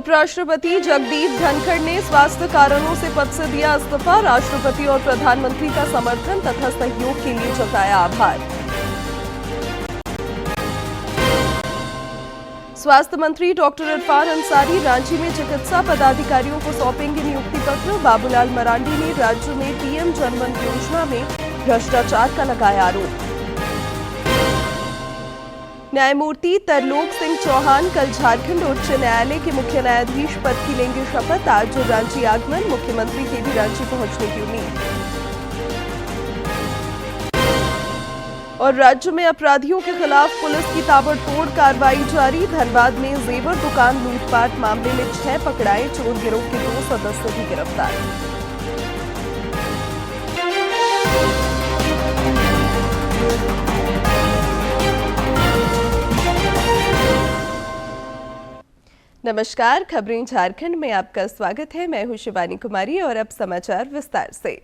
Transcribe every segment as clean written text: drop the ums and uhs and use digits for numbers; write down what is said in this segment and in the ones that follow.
उपराष्ट्रपति जगदीप धनखड़ ने स्वास्थ्य कारणों से पद से दिया इस्तीफा। राष्ट्रपति और प्रधानमंत्री का समर्थन तथा सहयोग के लिए जताया आभार। स्वास्थ्य मंत्री डॉक्टर इरफान अंसारी रांची में चिकित्सा पदाधिकारियों को सौंपेंगे नियुक्ति पत्र। बाबूलाल मरांडी ने राज्य में पीएम जनधन योजना में भ्रष्टाचार का लगाया आरोप। न्यायमूर्ति तरलोक सिंह चौहान कल झारखंड उच्च न्यायालय के मुख्य न्यायाधीश पद की लेंगे शपथ। आज रांची आगमन, मुख्यमंत्री के भी रांची पहुंचने की उम्मीद। और राज्य में अपराधियों के खिलाफ पुलिस की ताबड़तोड़ कार्रवाई जारी। धनबाद में जेवर दुकान लूटपाट मामले में 6 पकड़ाए, चोर गिरोह के 2 सदस्य भी गिरफ्तार। नमस्कार, खबरें झारखंड में आपका स्वागत है। मैं हूं शिवानी कुमारी और अब समाचार विस्तार से।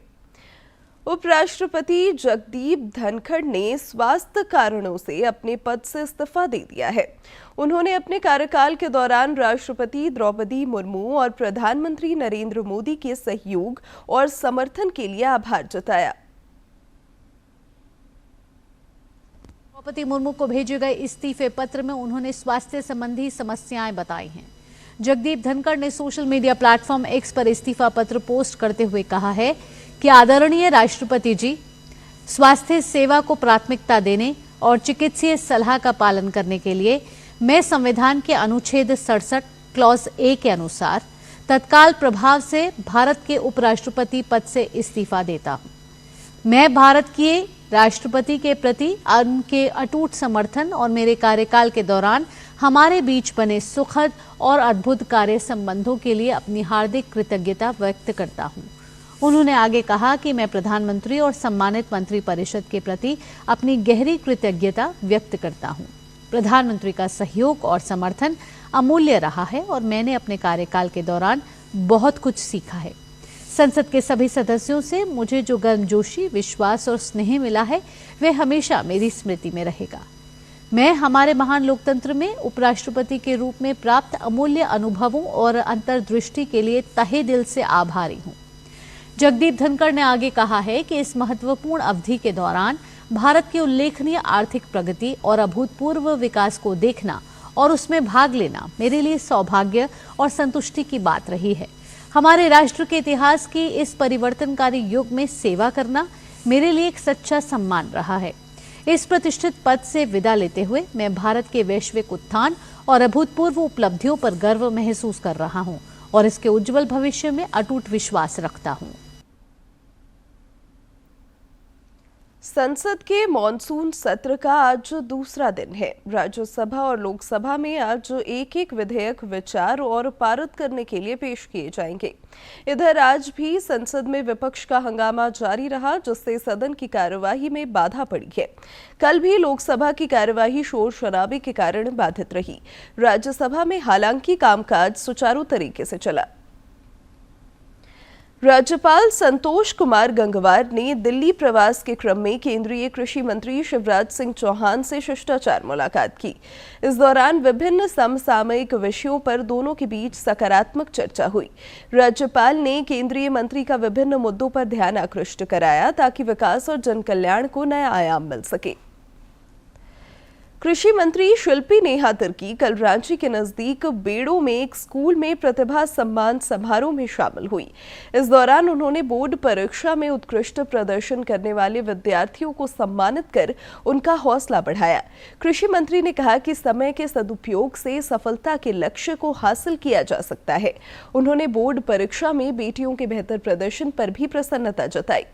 उपराष्ट्रपति जगदीप धनखड़ ने स्वास्थ्य कारणों से अपने पद से इस्तीफा दे दिया है। उन्होंने अपने कार्यकाल के दौरान राष्ट्रपति द्रौपदी मुर्मू और प्रधानमंत्री नरेंद्र मोदी के सहयोग और समर्थन के लिए आभार जताया। द्रौपदी मुर्मू को भेजे गए इस्तीफे पत्र में उन्होंने स्वास्थ्य संबंधी समस्याएं बताई हैं। जगदीप धनखड़ ने सोशल मीडिया प्लेटफॉर्म एक्स पर इस्तीफा पत्र पोस्ट करते हुए कहा है कि आदरणीय राष्ट्रपति जी, स्वास्थ्य सेवा को प्राथमिकता देने और चिकित्सीय सलाह का पालन करने के लिए मैं संविधान के अनुच्छेद 67 क्लॉज ए के अनुसार तत्काल प्रभाव से भारत के उपराष्ट्रपति पद से इस्तीफा देता हूं। मैं भारत के राष्ट्रपति के प्रति उनके अटूट समर्थन और मेरे कार्यकाल के दौरान हमारे बीच बने सुखद और अद्भुत कार्य संबंधों के लिए अपनी हार्दिक कृतज्ञता व्यक्त करता हूं। उन्होंने आगे कहा कि मैं प्रधानमंत्री और सम्मानित मंत्री परिषद के प्रति अपनी गहरी कृतज्ञता व्यक्त करता हूं। प्रधानमंत्री का सहयोग और समर्थन अमूल्य रहा है और मैंने अपने कार्यकाल के दौरान बहुत कुछ सीखा है। संसद के सभी सदस्यों से मुझे जो गर्मजोशी, विश्वास और स्नेह मिला है, वह हमेशा मेरी स्मृति में रहेगा। मैं हमारे महान लोकतंत्र में उपराष्ट्रपति के रूप में प्राप्त अमूल्य अनुभवों और अंतर्दृष्टि के लिए तहे दिल से आभारी हूं। जगदीप धनखड़ ने आगे कहा है कि इस महत्वपूर्ण अवधि के दौरान भारत की उल्लेखनीय आर्थिक प्रगति और अभूतपूर्व विकास को देखना और उसमें भाग लेना मेरे लिए सौभाग्य और संतुष्टि की बात रही है। हमारे राष्ट्र के इतिहास की इस परिवर्तनकारी युग में सेवा करना मेरे लिए एक सच्चा सम्मान रहा है। इस प्रतिष्ठित पद से विदा लेते हुए मैं भारत के वैश्विक उत्थान और अभूतपूर्व उपलब्धियों पर गर्व महसूस कर रहा हूं और इसके उज्जवल भविष्य में अटूट विश्वास रखता हूं। संसद के मॉनसून सत्र का आज दूसरा दिन है। राज्यसभा और लोकसभा में आज एक विधेयक विचार और पारित करने के लिए पेश किए जाएंगे। इधर आज भी संसद में विपक्ष का हंगामा जारी रहा, जिससे सदन की कार्यवाही में बाधा पड़ी है। कल भी लोकसभा की कार्यवाही शोर शराबे के कारण बाधित रही। राज्यसभा में हालांकि कामकाज सुचारू तरीके से चला। राज्यपाल संतोष कुमार गंगवार ने दिल्ली प्रवास के क्रम में केंद्रीय कृषि मंत्री शिवराज सिंह चौहान से शिष्टाचार मुलाकात की। इस दौरान विभिन्न समसामयिक विषयों पर दोनों के बीच सकारात्मक चर्चा हुई। राज्यपाल ने केंद्रीय मंत्री का विभिन्न मुद्दों पर ध्यान आकृष्ट कराया ताकि विकास और जनकल्याण को नया आयाम मिल सके। कृषि मंत्री शिल्पी नेहा तिर्की कल रांची के नजदीक बेड़ो में एक स्कूल में प्रतिभा सम्मान समारोह में शामिल हुई। इस दौरान उन्होंने बोर्ड परीक्षा में उत्कृष्ट प्रदर्शन करने वाले विद्यार्थियों को सम्मानित कर उनका हौसला बढ़ाया। कृषि मंत्री ने कहा कि समय के सदुपयोग से सफलता के लक्ष्य को हासिल किया जा सकता है। उन्होंने बोर्ड परीक्षा में बेटियों के बेहतर प्रदर्शन पर भी प्रसन्नता जताई।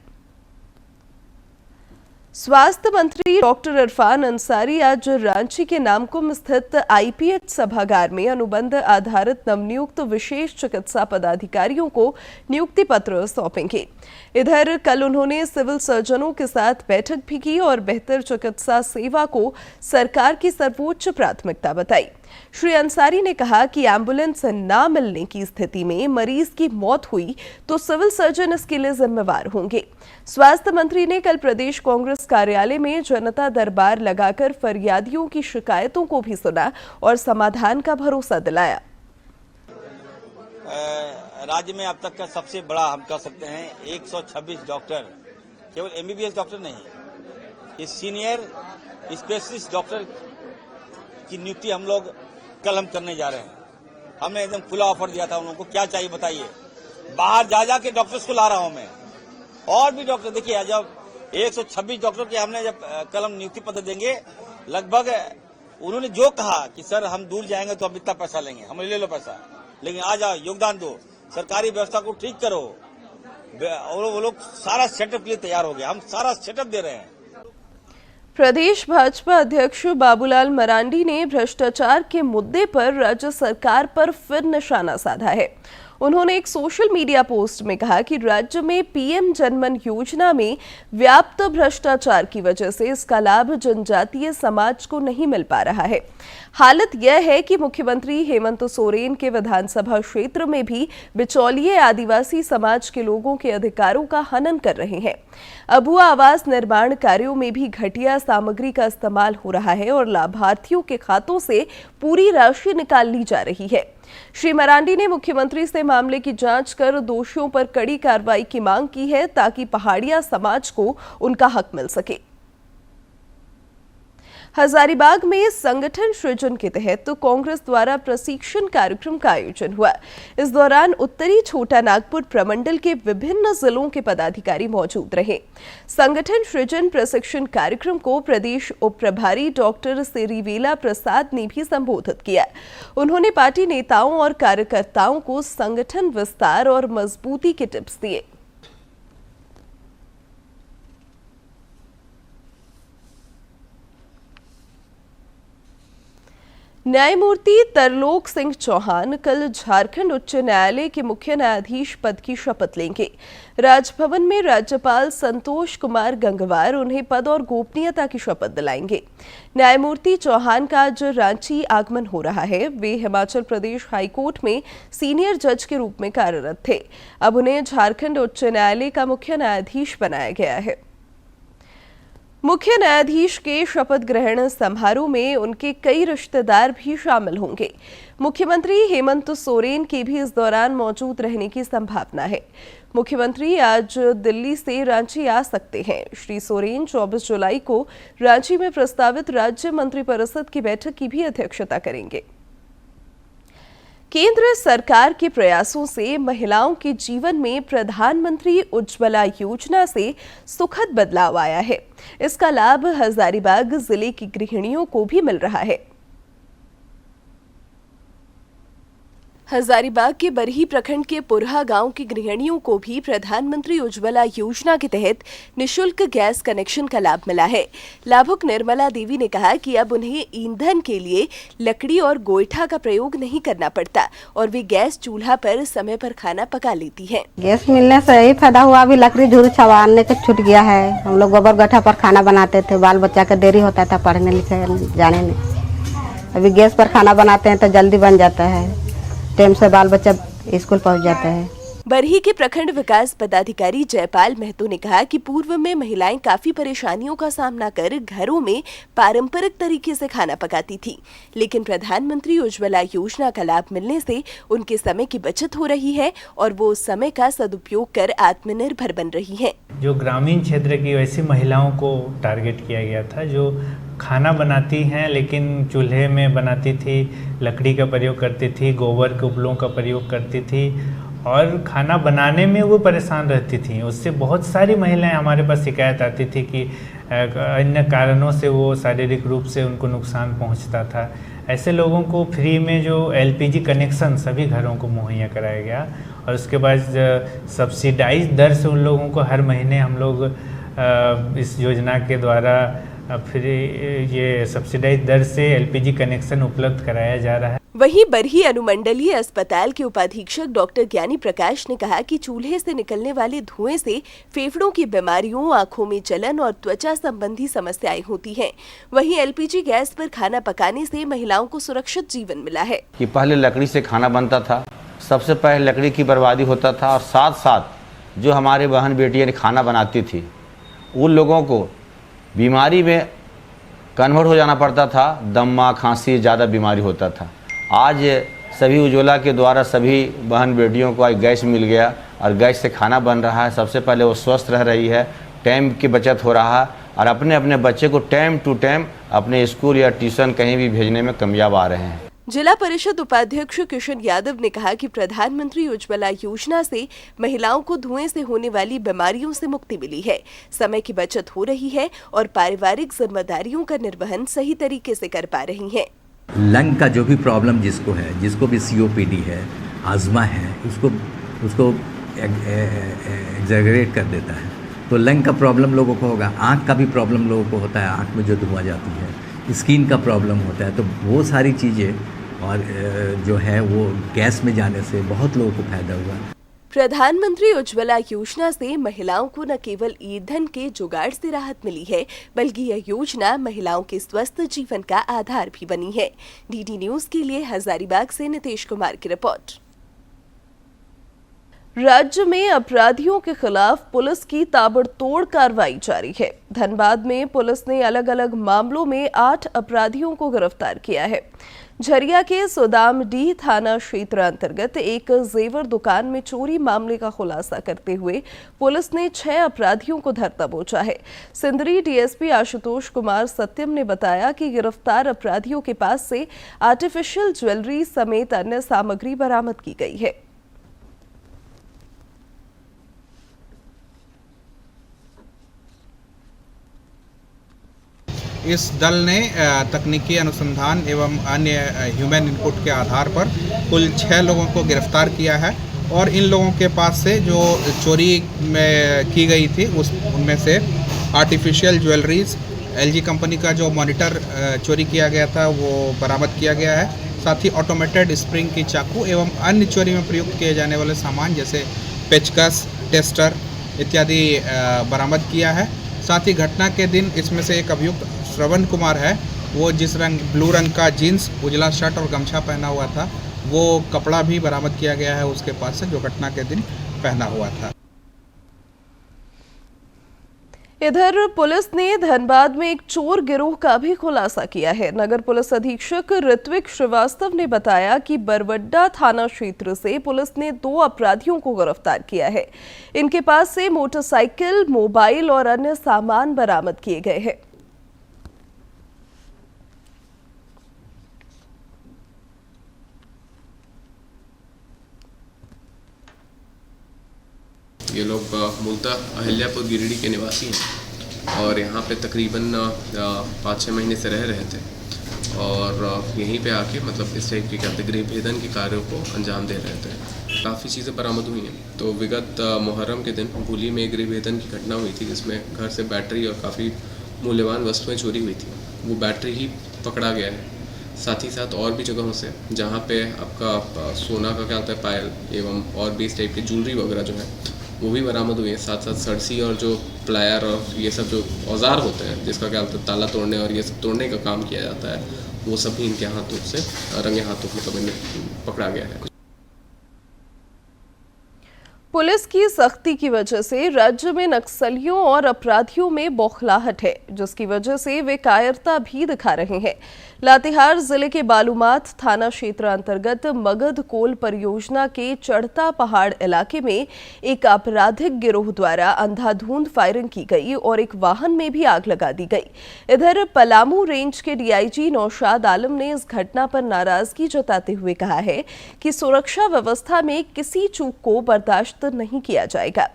स्वास्थ्य मंत्री डॉक्टर इरफान अंसारी आज रांची के नामकुम स्थित आईपीएच सभागार में अनुबंध आधारित नवनियुक्त विशेष चिकित्सा पदाधिकारियों को नियुक्ति पत्र सौंपेंगे। इधर कल उन्होंने सिविल सर्जनों के साथ बैठक भी की और बेहतर चिकित्सा सेवा को सरकार की सर्वोच्च प्राथमिकता बताई। श्री अंसारी ने कहा कि एम्बुलेंस न मिलने की स्थिति में मरीज की मौत हुई तो सिविल सर्जन इसके लिए जिम्मेवार होंगे। स्वास्थ्य मंत्री ने कल प्रदेश कांग्रेस कार्यालय में जनता दरबार लगाकर फरियादियों की शिकायतों को भी सुना और समाधान का भरोसा दिलाया। राज्य में अब तक का सबसे बड़ा हम कह सकते हैं 126 डॉक्टर, केवल एमबीबीएस डॉक्टर नहीं, ये सीनियर स्पेशलिस्ट डॉक्टर की नियुक्ति हम लोग कल हम करने जा रहे हैं। हमने एकदम खुला ऑफर दिया था उन लोगों को, क्या चाहिए बताइए, बाहर जा के डॉक्टर्स को ला रहा हूं मैं, और भी डॉक्टर। देखिए जब 126 डॉक्टर के हमने जब कल हम नियुक्ति पत्र देंगे, लगभग उन्होंने जो कहा कि सर हम दूर जाएंगे तो हम इतना पैसा लेंगे, हमें ले लो पैसा, लेकिन आ जाओ योगदान दो, सरकारी व्यवस्था को ठीक करो, और वो लोग सारा सेटअप के लिए तैयार हो गए, हम सारा सेटअप दे रहे हैं। प्रदेश भाजपा अध्यक्ष बाबूलाल मरांडी ने भ्रष्टाचार के मुद्दे पर राज्य सरकार पर फिर निशाना साधा है। उन्होंने एक सोशल मीडिया पोस्ट में कहा कि राज्य में पीएम जनमन योजना में व्याप्त भ्रष्टाचार की वजह से इसका लाभ जनजातीय समाज को नहीं मिल पा रहा है। हालत यह है कि मुख्यमंत्री हेमंत सोरेन के विधानसभा क्षेत्र में भी बिचौलिए आदिवासी समाज के लोगों के अधिकारों का हनन कर रहे हैं। अभुआ आवास निर्माण कार्यों में भी घटिया सामग्री का इस्तेमाल हो रहा है और लाभार्थियों के खातों से पूरी राशि निकाल ली जा रही है। श्री मरांडी ने मुख्यमंत्री से मामले की जांच कर दोषियों पर कड़ी कार्रवाई की मांग की है ताकि पहाड़िया समाज को उनका हक मिल सके। हजारीबाग में संगठन सृजन के तहत तो कांग्रेस द्वारा प्रशिक्षण कार्यक्रम का आयोजन हुआ। इस दौरान उत्तरी छोटा नागपुर प्रमंडल के विभिन्न जिलों के पदाधिकारी मौजूद रहे। संगठन सृजन प्रशिक्षण कार्यक्रम को प्रदेश उप प्रभारी डॉक्टर सिरिवेला प्रसाद ने भी संबोधित किया। उन्होंने पार्टी नेताओं और कार्यकर्ताओं को संगठन विस्तार और मजबूती के टिप्स दिए। न्यायमूर्ति तरलोक सिंह चौहान कल झारखंड उच्च न्यायालय के मुख्य न्यायाधीश पद की शपथ लेंगे। राजभवन में राज्यपाल संतोष कुमार गंगवार उन्हें पद और गोपनीयता की शपथ दिलाएंगे। न्यायमूर्ति चौहान का आज रांची आगमन हो रहा है। वे हिमाचल प्रदेश हाईकोर्ट में सीनियर जज के रूप में कार्यरत थे। अब उन्हें झारखंड उच्च न्यायालय का मुख्य न्यायाधीश बनाया गया है। मुख्य न्यायाधीश के शपथ ग्रहण समारोह में उनके कई रिश्तेदार भी शामिल होंगे। मुख्यमंत्री हेमंत सोरेन के भी इस दौरान मौजूद रहने की संभावना है। मुख्यमंत्री आज दिल्ली से रांची आ सकते हैं। श्री सोरेन 24 जुलाई को रांची में प्रस्तावित राज्य मंत्रिपरिषद की बैठक की भी अध्यक्षता करेंगे। केंद्र सरकार के प्रयासों से महिलाओं के जीवन में प्रधानमंत्री उज्ज्वला योजना से सुखद बदलाव आया है। इसका लाभ हजारीबाग जिले की गृहिणियों को भी मिल रहा है। हजारीबाग के बरही प्रखंड के पुरहा गांव की गृहिणियों को भी प्रधानमंत्री उज्ज्वला योजना के तहत निःशुल्क गैस कनेक्शन का लाभ मिला है। लाभुक निर्मला देवी ने कहा कि अब उन्हें ईंधन के लिए लकड़ी और गोईठा का प्रयोग नहीं करना पड़ता और वे गैस चूल्हा पर समय पर खाना पका लेती हैं। गैस मिलने से यही फायदा हुआ, अभी लकड़ी झूर छवाने का छूट गया है। हम लोग गोबर गड्ढा पर खाना बनाते थे, बाल बच्चा का देरी होता था पढ़ने लिखने जाने में। अभी गैस पर खाना बनाते हैं तो जल्दी बन जाता है, टाइम से बाल बच्चा स्कूल पहुंच जाता है। बरही के प्रखंड विकास पदाधिकारी जयपाल महतो ने कहा कि पूर्व में महिलाएं काफी परेशानियों का सामना कर घरों में पारंपरिक तरीके से खाना पकाती थी, लेकिन प्रधानमंत्री उज्ज्वला योजना का लाभ मिलने से उनके समय की बचत हो रही है और वो उस समय का सदुपयोग कर आत्मनिर्भर बन रही हैं। जो ग्रामीण क्षेत्र की वैसी महिलाओं को टारगेट किया गया था जो खाना बनाती हैं लेकिन चूल्हे में बनाती थी, लकड़ी का प्रयोग करती थी, गोबर के उपलों का प्रयोग करती थी और खाना बनाने में वो परेशान रहती थी। उससे बहुत सारी महिलाएं हमारे पास शिकायत आती थी कि अन्य कारणों से वो शारीरिक रूप से उनको नुकसान पहुंचता था। ऐसे लोगों को फ्री में जो एलपीजी कनेक्शन सभी घरों को मुहैया कराया गया और उसके बाद सब्सिडाइज दर से उन लोगों को हर महीने हम लोग इस योजना के द्वारा फिर ये सब्सिडाइज दर से एलपीजी कनेक्शन उपलब्ध कराया जा रहा है। वहीं बरही अनुमंडलीय अस्पताल के उपाधीक्षक डॉक्टर ज्ञानी प्रकाश ने कहा कि चूल्हे से निकलने वाले धुएं से फेफड़ों की बीमारियों, आंखों में जलन और त्वचा संबंधी समस्याएं होती हैं। वहीं एलपीजी गैस पर खाना पकाने से महिलाओं को सुरक्षित जीवन मिला है। कि पहले लकड़ी से खाना बनता था, सबसे पहले लकड़ी की बर्बादी होता था और साथ साथ जो हमारे बहन बेटियाँ खाना बनाती थी उन लोगों को बीमारी में कन्वर्ट हो जाना पड़ता था, दमा खांसी ज़्यादा बीमारी होता था। आज सभी उज्ज्वला के द्वारा सभी बहन बेटियों को आज गैस मिल गया और गैस से खाना बन रहा है। सबसे पहले वो स्वस्थ रह रही है, टाइम की बचत हो रहा है और अपने अपने बच्चे को टाइम टू टाइम अपने स्कूल या ट्यूशन कहीं भी भेजने में कामयाब आ रहे हैं। जिला परिषद उपाध्यक्ष किशन यादव ने कहा कि प्रधानमंत्री उज्ज्वला योजना से महिलाओं को धुएं से होने वाली बीमारियों से मुक्ति मिली है, समय की बचत हो रही है और पारिवारिक जिम्मेदारियों का निर्वहन सही तरीके से कर पा रही हैं। लंग का जो भी प्रॉब्लम जिसको है, जिसको भी COPD है, आजमा है, उसको एग्जैगरेट कर देता है। तो लंग का प्रॉब्लम लोगों को होगा, आँख का भी प्रॉब्लम लोगों को होता है, आँख में जो धुआं जाती है, स्किन का प्रॉब्लम होता है। तो वो सारी चीज़ें और जो है वो गैस में जाने से बहुत लोगों को फायदा हुआ। प्रधानमंत्री उज्ज्वला योजना से महिलाओं को न केवल ईंधन के जुगाड़ से राहत मिली है, बल्कि यह योजना महिलाओं के स्वस्थ जीवन का आधार भी बनी है। DD न्यूज के लिए हजारीबाग से नितेश कुमार की रिपोर्ट। राज्य में अपराधियों के खिलाफ पुलिस की ताबड़तोड़ कार्रवाई जारी है। धनबाद में पुलिस ने अलग अलग मामलों में 8 अपराधियों को गिरफ्तार किया है। झरिया के सुदामडीह थाना क्षेत्र अंतर्गत एक जेवर दुकान में चोरी मामले का खुलासा करते हुए पुलिस ने 6 अपराधियों को धर दबोचा है। सिंदरी DSP आशुतोष कुमार सत्यम ने बताया कि गिरफ्तार अपराधियों के पास से आर्टिफिशियल ज्वेलरी समेत अन्य सामग्री बरामद की गई है। इस दल ने तकनीकी अनुसंधान एवं अन्य ह्यूमन इनपुट के आधार पर कुल 6 लोगों को गिरफ्तार किया है और इन लोगों के पास से जो चोरी में की गई थी उनमें से आर्टिफिशियल ज्वेलरीज, LG कंपनी का जो मॉनिटर चोरी किया गया था वो बरामद किया गया है। साथ ही ऑटोमेटेड स्प्रिंग की चाकू एवं अन्य चोरी में प्रयुक्त किए जाने वाले सामान जैसे पेचकस, टेस्टर इत्यादि बरामद किया है। साथ ही घटना के दिन इसमें से एक अभियुक्त श्रवण कुमार है, वो जिस ब्लू रंग का जीन्स, उजला शर्ट और गमछा पहना हुआ था, वो कपड़ा भी बरामद किया गया है उसके पास से, जो घटना के दिन पहना हुआ था। इधर पुलिस ने धनबाद में एक चोर गिरोह का भी खुलासा किया है। नगर पुलिस अधीक्षक ऋत्विक श्रीवास्तव ने बताया कि बरवड्डा थाना क्षेत्र से पुलिस ने 2 अपराधियों को गिरफ्तार किया है। इनके पास से मोटरसाइकिल, मोबाइल और अन्य सामान बरामद किए गए हैं। ये लोग मूलतः अहिल्यापुर गिरिडीह के निवासी हैं और यहाँ पे तकरीबन 5-6 महीने से रह रहे थे और यहीं पे आके मतलब इस टाइप के गृह भेदन के कार्यों को अंजाम दे रहे थे। काफ़ी चीज़ें बरामद हुई हैं। तो विगत मुहर्रम के दिन भूली में गृह भेदन की घटना हुई थी जिसमें घर से बैटरी और काफ़ी मूल्यवान वस्तुएँ चोरी हुई थी। वो बैटरी ही पकड़ा गया है। साथ ही साथ और भी जगहों से जहाँ पे आपका सोना का क्या होता है पायल एवं और भी इस टाइप की ज्वेलरी वगैरह जो है वो भी बरामद हुई है। साथ साथ सरसी और जो प्लायर और ये सब जो औजार होते हैं जिसका क्या होता है ताला तोड़ने और ये सब तोड़ने का काम किया जाता है, वो सब भी इनके हाथों से रंगे हाथों मतलब इन्हें पकड़ा गया है। पुलिस की सख्ती की वजह से राज्य में नक्सलियों और अपराधियों में बौखलाहट है, जिसकी वजह से वे कायरता भी दिखा रहे हैं। लातेहार जिले के बालूमाथ थाना क्षेत्र अंतर्गत मगध कोल परियोजना के चढ़ता पहाड़ इलाके में एक आपराधिक गिरोह द्वारा अंधाधुंध फायरिंग की गई और एक वाहन में भी आग लगा दी गई। इधर पलामू रेंज के DIG नौशाद आलम ने इस घटना पर नाराजगी जताते हुए कहा है कि सुरक्षा व्यवस्था में किसी चूक को बर्दाश्त नहीं किया जाएगा।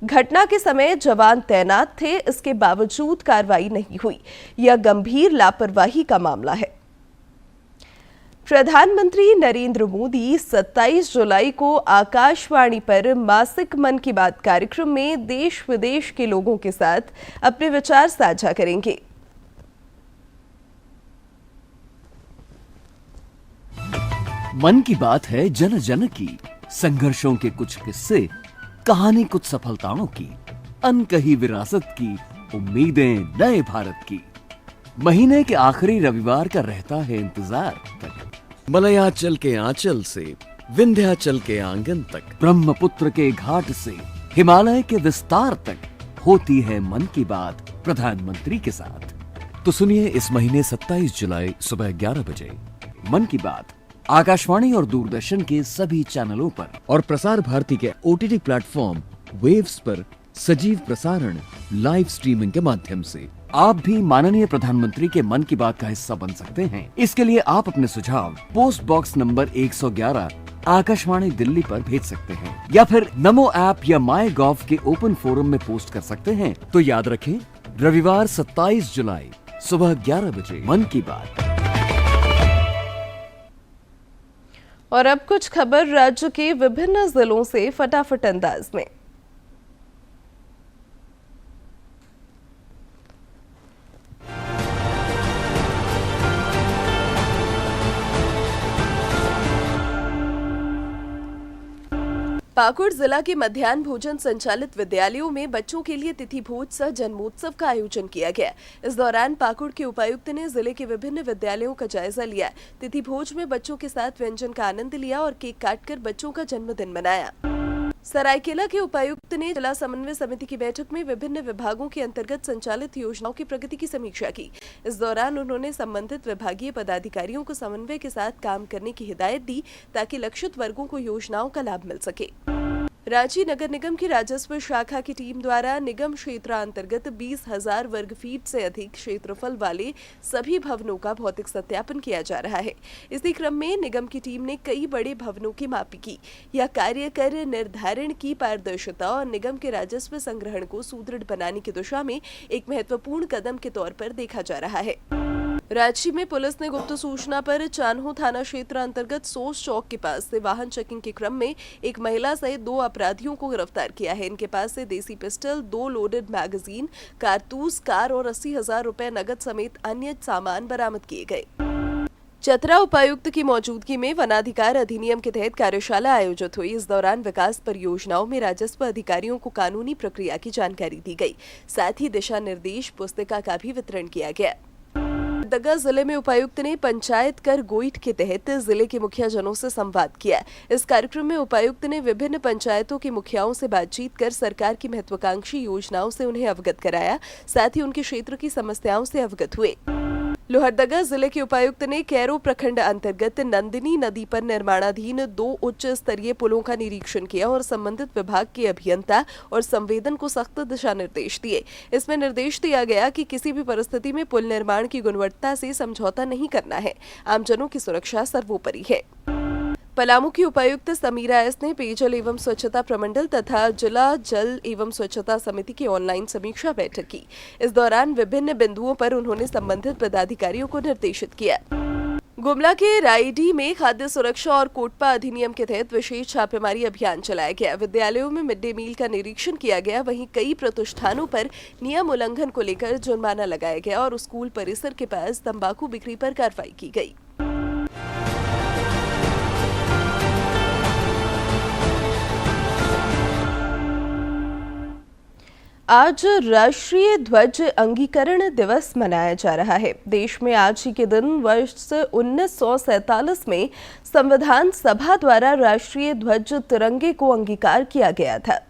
घटना के समय जवान तैनात थे, इसके बावजूद कार्रवाई नहीं हुई। यह गंभीर लापरवाही का मामला है। प्रधानमंत्री नरेंद्र मोदी 27 जुलाई को आकाशवाणी पर मासिक मन की बात कार्यक्रम में देश विदेश के लोगों के साथ अपने विचार साझा करेंगे। मन की बात है जन जन की, संघर्षों के कुछ किस्से, कहानी कुछ सफलताओं की, अनकही विरासत की, उम्मीदें नए भारत की। महीने के आखिरी रविवार का रहता है इंतजार तक। मलयाचल के आंचल से विंध्याचल के आंगन तक, ब्रह्मपुत्र के घाट से हिमालय के विस्तार तक होती है मन की बात प्रधानमंत्री के साथ। तो सुनिए इस महीने 27 जुलाई सुबह 11 बजे मन की बात आकाशवाणी और दूरदर्शन के सभी चैनलों पर और प्रसार भारती के OTT प्लेटफॉर्म वेव्स पर सजीव प्रसारण लाइव स्ट्रीमिंग के माध्यम से। आप भी माननीय प्रधानमंत्री के मन की बात का हिस्सा बन सकते हैं। इसके लिए आप अपने सुझाव post box number 111 Akashvani Delhi पर भेज सकते हैं या फिर नमो ऐप या MyGov के ओपन फोरम में पोस्ट कर सकते हैं। तो याद रखें, रविवार 27 जुलाई सुबह 11 बजे मन की बात। और अब कुछ खबर राज्य के विभिन्न जिलों से फटाफट अंदाज में। पाकुड़ जिला के मध्याह्न भोजन संचालित विद्यालयों में बच्चों के लिए तिथि भोज सह जन्मोत्सव का आयोजन किया गया। इस दौरान पाकुड़ के उपायुक्त ने जिले के विभिन्न विद्यालयों का जायजा लिया। तिथि भोज में बच्चों के साथ व्यंजन का आनंद लिया और केक काटकर बच्चों का जन्मदिन मनाया। सरायकेला के उपायुक्त ने जिला समन्वय समिति की बैठक में विभिन्न विभागों के अंतर्गत संचालित योजनाओं की प्रगति की समीक्षा की। इस दौरान उन्होंने संबंधित विभागीय पदाधिकारियों को समन्वय के साथ काम करने की हिदायत दी ताकि लक्षित वर्गों को योजनाओं का लाभ मिल सके। रांची नगर निगम की राजस्व शाखा की टीम द्वारा निगम क्षेत्रांतर्गत 20,000 वर्ग फीट से अधिक क्षेत्रफल वाले सभी भवनों का भौतिक सत्यापन किया जा रहा है। इसी क्रम में निगम की टीम ने कई बड़े भवनों की मापी की। यह कार्य कर निर्धारण की पारदर्शिता और निगम के राजस्व संग्रहण को सुदृढ़ बनाने की दिशा में एक महत्वपूर्ण कदम के तौर पर देखा जा रहा है। रांची में पुलिस ने गुप्त सूचना पर चान्हो थाना क्षेत्र अंतर्गत सोस चौक के पास से वाहन चेकिंग के क्रम में एक महिला सहित 2 अपराधियों को गिरफ्तार किया है। इनके पास से देसी पिस्टल, 2 लोडेड मैगजीन, कारतूस, कार और 80,000 रुपए नगद समेत अन्य सामान बरामद किए गए। चतरा उपायुक्त की मौजूदगी में वनाधिकार अधिनियम के तहत कार्यशाला आयोजित हुई। इस दौरान विकास परियोजनाओं में राजस्व अधिकारियों को कानूनी प्रक्रिया की जानकारी दी गई। साथ ही दिशा निर्देश पुस्तिका का भी वितरण किया गया। दगा जिले में उपायुक्त ने पंचायत कर गोईठ के तहत जिले के मुखिया जनों से संवाद किया। इस कार्यक्रम में उपायुक्त ने विभिन्न पंचायतों के मुखियाओं से बातचीत कर सरकार की महत्वाकांक्षी योजनाओं से उन्हें अवगत कराया। साथ ही उनके क्षेत्र की समस्याओं से अवगत हुए। लोहरदगा जिले के उपायुक्त ने कैरो प्रखंड अंतर्गत नंदिनी नदी पर निर्माणाधीन 2 उच्च स्तरीय पुलों का निरीक्षण किया और संबंधित विभाग के अभियंता और संवेदन को सख्त दिशा निर्देश दिए। इसमें निर्देश दिया गया कि किसी भी परिस्थिति में पुल निर्माण की गुणवत्ता से समझौता नहीं करना है। आमजनों की सुरक्षा सर्वोपरि है। पलामू की उपायुक्त समीरा एस ने पेयजल एवं स्वच्छता प्रमंडल तथा जिला जल एवं स्वच्छता समिति की ऑनलाइन समीक्षा बैठक की। इस दौरान विभिन्न बिंदुओं पर उन्होंने संबंधित पदाधिकारियों को निर्देशित किया। गुमला के रायडी में खाद्य सुरक्षा और कोटपा अधिनियम के तहत विशेष छापेमारी अभियान चलाया गया। विद्यालयों में मिड डे मील का निरीक्षण किया गया। वहीं कई प्रतिष्ठानों पर नियम उल्लंघन को लेकर जुर्माना लगाया गया और स्कूल परिसर के पास तंबाकू बिक्री पर कार्रवाई की गई। आज राष्ट्रीय ध्वज अंगीकरण दिवस मनाया जा रहा है। देश में आज ही के दिन वर्ष 1947 में संविधान सभा द्वारा राष्ट्रीय ध्वज तिरंगे को अंगीकार किया गया था।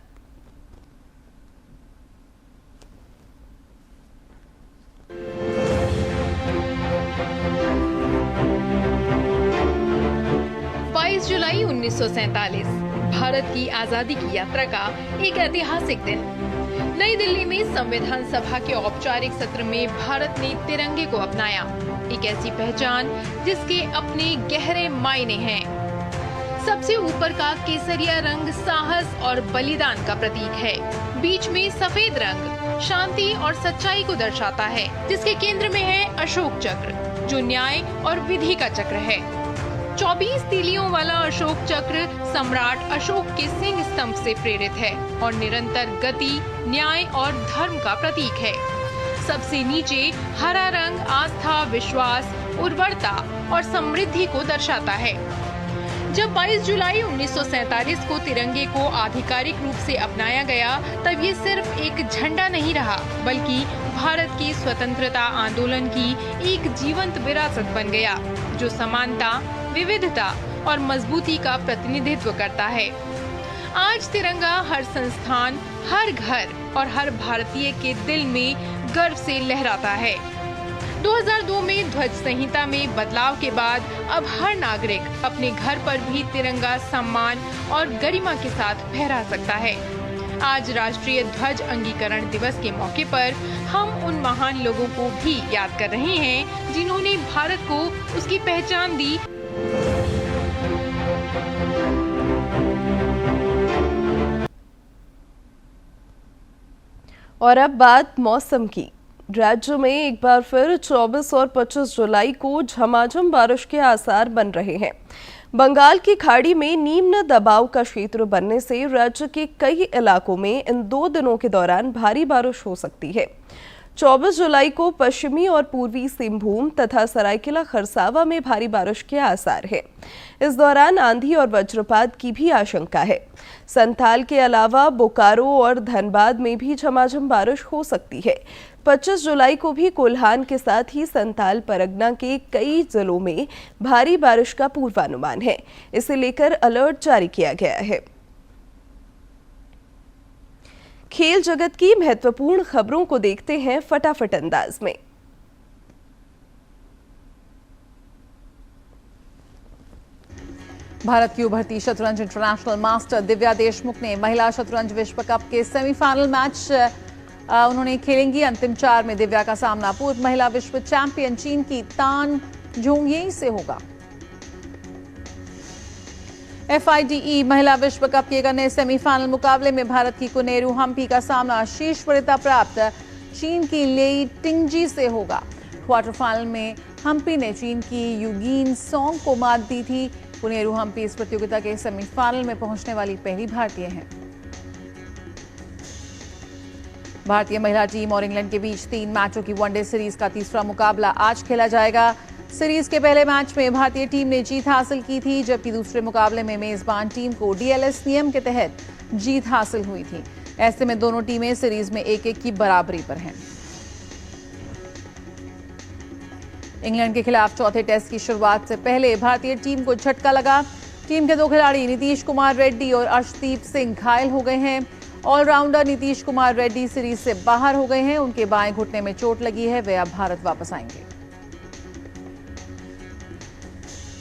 जुलाई 1947 भारत की आजादी की यात्रा का एक ऐतिहासिक दिन। नई दिल्ली में संविधान सभा के औपचारिक सत्र में भारत ने तिरंगे को अपनाया, एक ऐसी पहचान जिसके अपने गहरे मायने हैं। सबसे ऊपर का केसरिया रंग साहस और बलिदान का प्रतीक है। बीच में सफेद रंग शांति और सच्चाई को दर्शाता है, जिसके केंद्र में है अशोक चक्र, जो न्याय और विधि का चक्र है। 24 तीलियों वाला अशोक चक्र सम्राट अशोक के सिंह स्तंभ से प्रेरित है और निरंतर गति, न्याय और धर्म का प्रतीक है। सबसे नीचे हरा रंग आस्था, विश्वास, उर्वरता और समृद्धि को दर्शाता है। जब 22 जुलाई 1947 को तिरंगे को आधिकारिक रूप से अपनाया गया, तब ये सिर्फ एक झंडा नहीं रहा, बल्कि भारत की स्वतंत्रता आंदोलन की एक जीवंत विरासत बन गया, जो समानता, विविधता और मजबूती का प्रतिनिधित्व करता है। आज तिरंगा हर संस्थान, हर घर और हर भारतीय के दिल में गर्व से लहराता है। 2002 में ध्वज संहिता में बदलाव के बाद अब हर नागरिक अपने घर पर भी तिरंगा सम्मान और गरिमा के साथ फहरा सकता है। आज राष्ट्रीय ध्वज अंगीकरण दिवस के मौके पर हम उन महान लोगों को भी याद कर रहे हैं जिन्होंने भारत को उसकी पहचान दी। और अब बात मौसम की। राज्य में एक बार फिर 24 और 25 जुलाई को झमाझम बारिश के आसार बन रहे हैं। बंगाल की खाड़ी में निम्न दबाव का क्षेत्र बनने से राज्य के कई इलाकों में इन 2 दिनों के दौरान भारी बारिश हो सकती है। 24 जुलाई को पश्चिमी और पूर्वी सिंहभूम तथा सरायकेला खरसावा में भारी बारिश के आसार है। इस दौरान आंधी और वज्रपात की भी आशंका है। संथाल के अलावा बोकारो और धनबाद में भी झमाझम बारिश हो सकती है। 25 जुलाई को भी कोल्हान के साथ ही संथाल परगना के कई जिलों में भारी बारिश का पूर्वानुमान है। इसे लेकर अलर्ट जारी किया गया है। खेल जगत की महत्वपूर्ण खबरों को देखते हैं फटाफट अंदाज में। भारत की उभरती शतरंज इंटरनेशनल मास्टर दिव्या देशमुख ने महिला शतरंज विश्व कप के सेमीफाइनल मैच उन्होंने खेलेंगी। अंतिम 4 में दिव्या का सामना पूर्व महिला विश्व चैंपियन चीन की तान झोंगये से होगा। FIDE महिला विश्व कप के एक अन्य सेमीफाइनल मुकाबले में भारत की कुनेरू हम्पी का सामना शीर्ष वरीयता प्राप्त चीन की लेई टिंगजी से होगा। क्वार्टर फाइनल में हम्पी ने चीन की युगीन सोंग को मात दी थी। कुनेरू हम्पी इस प्रतियोगिता के सेमीफाइनल में पहुंचने वाली पहली भारतीय हैं। भारतीय महिला टीम और इंग्लैंड के बीच 3 मैचों की वनडे सीरीज का तीसरा मुकाबला आज खेला जाएगा। सीरीज के पहले मैच में भारतीय टीम ने जीत हासिल की थी, जबकि दूसरे मुकाबले में मेजबान टीम को DLS नियम के तहत जीत हासिल हुई थी। ऐसे में दोनों टीमें सीरीज में 1-1 की बराबरी पर हैं। इंग्लैंड के खिलाफ चौथे टेस्ट की शुरुआत से पहले भारतीय टीम को झटका लगा। टीम के 2 खिलाड़ी नीतीश कुमार रेड्डी और अर्शदीप सिंह घायल हो गए हैं। ऑलराउंडर नीतीश कुमार रेड्डी सीरीज से बाहर हो गए हैं। उनके बाएं घुटने में चोट लगी है, वे अब भारत वापस आएंगे।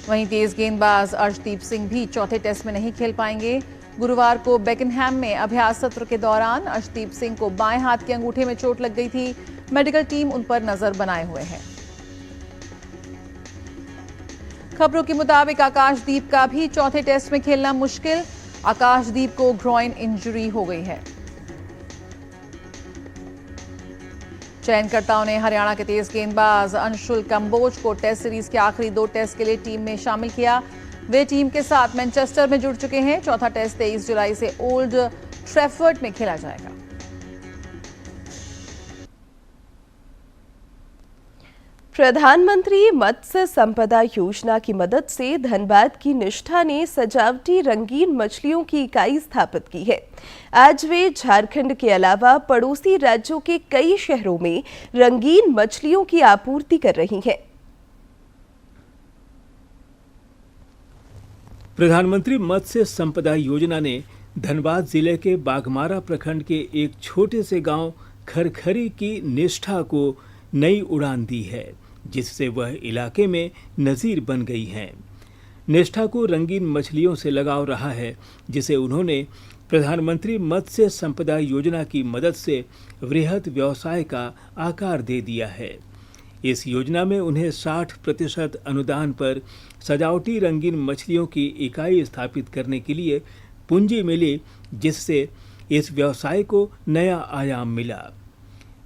वहीं तेज गेंदबाज अर्शदीप सिंह भी चौथे टेस्ट में नहीं खेल पाएंगे। गुरुवार को बेकिंगहैम में अभ्यास सत्र के दौरान अर्शदीप सिंह को बाएं हाथ के अंगूठे में चोट लग गई थी। मेडिकल टीम उन पर नजर बनाए हुए है। खबरों के मुताबिक आकाशदीप का भी चौथे टेस्ट में खेलना मुश्किल। आकाशदीप को ग्रॉइन इंजरी हो गई है। चयनकर्ताओं ने हरियाणा के तेज गेंदबाज अंशुल कंबोज को टेस्ट सीरीज के आखिरी 2 टेस्ट के लिए टीम में शामिल किया। वे टीम के साथ मैनचेस्टर में जुड़ चुके हैं। चौथा टेस्ट 23 जुलाई से ओल्ड ट्रैफर्ड में खेला जाएगा। प्रधानमंत्री मत्स्य संपदा योजना की मदद से धनबाद की निष्ठा ने सजावटी रंगीन मछलियों की इकाई स्थापित की है। आज वे झारखंड के अलावा पड़ोसी राज्यों के कई शहरों में रंगीन मछलियों की आपूर्ति कर रही हैं। प्रधानमंत्री मत्स्य संपदा योजना ने धनबाद जिले के बाघमारा प्रखंड के एक छोटे से गांव खरखरी की निष्ठा को नई उड़ान दी है, जिससे वह इलाके में नज़ीर बन गई हैं। निष्ठा को रंगीन मछलियों से लगाव रहा है, जिसे उन्होंने प्रधानमंत्री मत्स्य संपदा योजना की मदद से वृहद व्यवसाय का आकार दे दिया है। इस योजना में उन्हें 60% अनुदान पर सजावटी रंगीन मछलियों की इकाई स्थापित करने के लिए पूंजी मिली, जिससे इस व्यवसाय को नया आयाम मिला।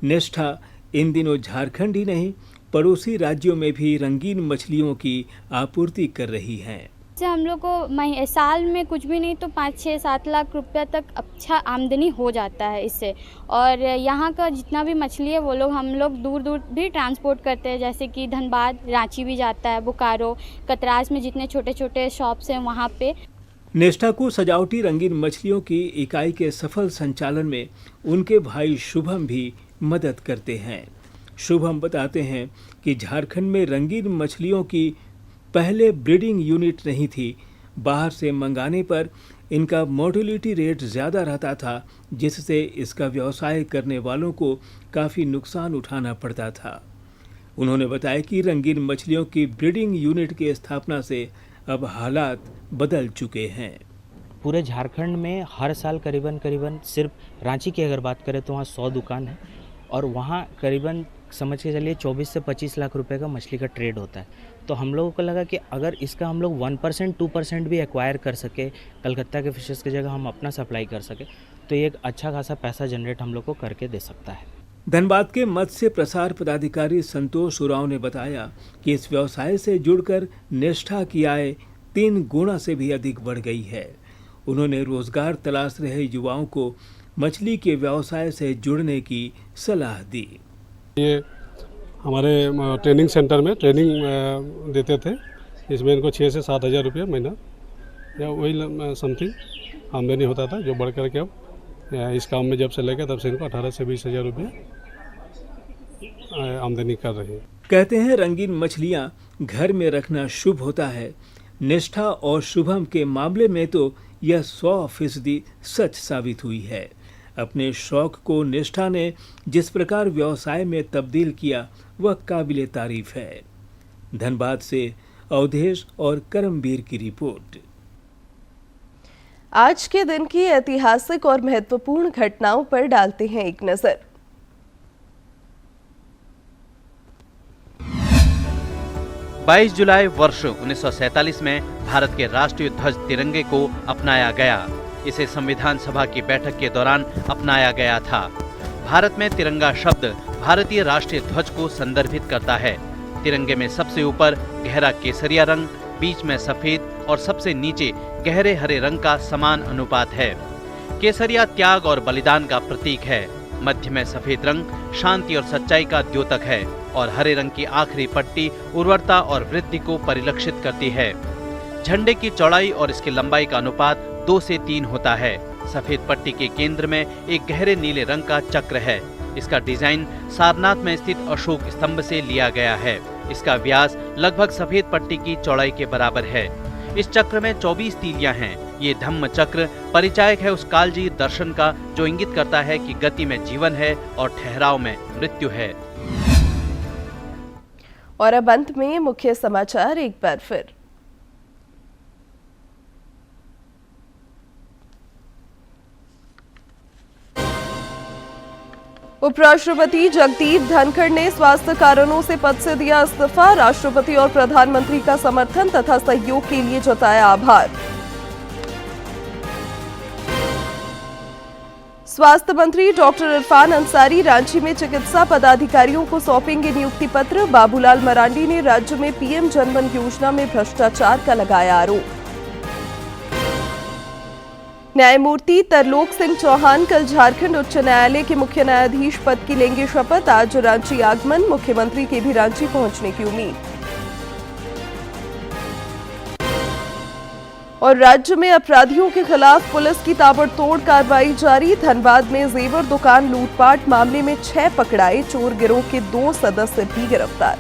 निष्ठा इन दिनों झारखंड ही नहीं, पड़ोसी राज्यों में भी रंगीन मछलियों की आपूर्ति कर रही हैं। हम लोग को साल में कुछ भी नहीं तो 5-6-7 लाख रुपया तक अच्छा आमदनी हो जाता है इससे। और यहाँ का जितना भी मछली है वो लोग हम लोग दूर दूर भी ट्रांसपोर्ट करते हैं, जैसे कि धनबाद, रांची भी जाता है, बोकारो, कतरास में जितने छोटे छोटे शॉप्स हैं वहाँ पे। निष्ठा को सजावटी रंगीन मछलियों की इकाई के सफल संचालन में उनके भाई शुभम भी मदद करते हैं। शुभम बताते हैं कि झारखंड में रंगीन मछलियों की पहले ब्रीडिंग यूनिट नहीं थी। बाहर से मंगाने पर इनका मोर्टेलिटी रेट ज़्यादा रहता था, जिससे इसका व्यवसाय करने वालों को काफ़ी नुकसान उठाना पड़ता था। उन्होंने बताया कि रंगीन मछलियों की ब्रीडिंग यूनिट की स्थापना से अब हालात बदल चुके हैं। पूरे झारखंड में हर साल करीबन सिर्फ रांची की अगर बात करें तो वहाँ 100 दुकान है और वहाँ करीबन समझ के चलिए 24 से 25 लाख रुपए का मछली का ट्रेड होता है। तो हम लोगों को लगा कि अगर इसका हम लोग 1% 2% भी एक्वायर कर सके, कलकत्ता के फिशेस की जगह हम अपना सप्लाई कर सके, तो ये एक अच्छा खासा पैसा जनरेट हम लोग को करके दे सकता है। धनबाद के मत्स्य प्रसार पदाधिकारी संतोष उरांव ने बताया कि इस व्यवसाय से जुड़कर निष्ठा की आय 3 गुना से भी अधिक बढ़ गई है। उन्होंने रोजगार तलाश रहे युवाओं को मछली के व्यवसाय से जुड़ने की सलाह दी। ये हमारे ट्रेनिंग सेंटर में ट्रेनिंग देते थे, इसमें इनको 6 से 7 हज़ार रुपये महीना या वही समथिंग आमदनी होता था, जो बढ़ कर के अब इस काम में जब से लगे तब से इनको 18 से 20 हज़ार रुपये आमदनी कर रहे हैं। कहते हैं रंगीन मछलियाँ घर में रखना शुभ होता है। निष्ठा और शुभम के मामले में तो यह 100% सच साबित हुई है। अपने शौक को निष्ठा ने जिस प्रकार व्यवसाय में तब्दील किया वह काबिले तारीफ है। धनबाद से अवधेश और करमवीर की रिपोर्ट। आज के दिन की ऐतिहासिक और महत्वपूर्ण घटनाओं पर डालते हैं एक नजर। बाईस जुलाई वर्ष 1947 में भारत के राष्ट्रीय ध्वज तिरंगे को अपनाया गया। इसे संविधान सभा की बैठक के दौरान अपनाया गया था। भारत में तिरंगा शब्द भारतीय राष्ट्रीय ध्वज को संदर्भित करता है। तिरंगे में सबसे ऊपर गहरा केसरिया रंग, बीच में सफेद और सबसे नीचे गहरे हरे रंग का समान अनुपात है। केसरिया त्याग और बलिदान का प्रतीक है। मध्य में सफेद रंग शांति और सच्चाई का द्योतक है और हरे रंग की आखिरी पट्टी उर्वरता और वृद्धि को परिलक्षित करती है। झंडे की चौड़ाई और इसकी लंबाई का अनुपात 2 से 3 होता है। सफेद पट्टी के केंद्र में एक गहरे नीले रंग का चक्र है। इसका डिजाइन सारनाथ में स्थित अशोक स्तंभ से लिया गया है। इसका व्यास लगभग सफेद पट्टी की चौड़ाई के बराबर है। इस चक्र में 24 तीलियां हैं। ये धम्म चक्र परिचायक है उस कालजी दर्शन का जो इंगित करता है कि गति में जीवन है और ठहराव में मृत्यु है। और अब अंत में मुख्य समाचार एक बार फिर। उपराष्ट्रपति जगदीप धनखड़ ने स्वास्थ्य कारणों से पद से दिया इस्तीफा। राष्ट्रपति और प्रधानमंत्री का समर्थन तथा सहयोग के लिए जताया आभार। स्वास्थ्य मंत्री डॉक्टर इरफान अंसारी रांची में चिकित्सा पदाधिकारियों को सौंपेंगे नियुक्ति पत्र। बाबूलाल मरांडी ने राज्य में पीएम जनधन योजना में भ्रष्टाचार का लगाया आरोप। न्यायमूर्ति तरलोक सिंह चौहान कल झारखंड उच्च न्यायालय के मुख्य न्यायाधीश पद की लेंगे शपथ। आज रांची आगमन, मुख्यमंत्री के भी रांची पहुंचने की उम्मीद। और राज्य में अपराधियों के खिलाफ पुलिस की ताबड़तोड़ कार्रवाई जारी। धनबाद में जेवर दुकान लूटपाट मामले में 6 पकड़ाए। चोर गिरोह के 2 सदस्य भी गिरफ्तार।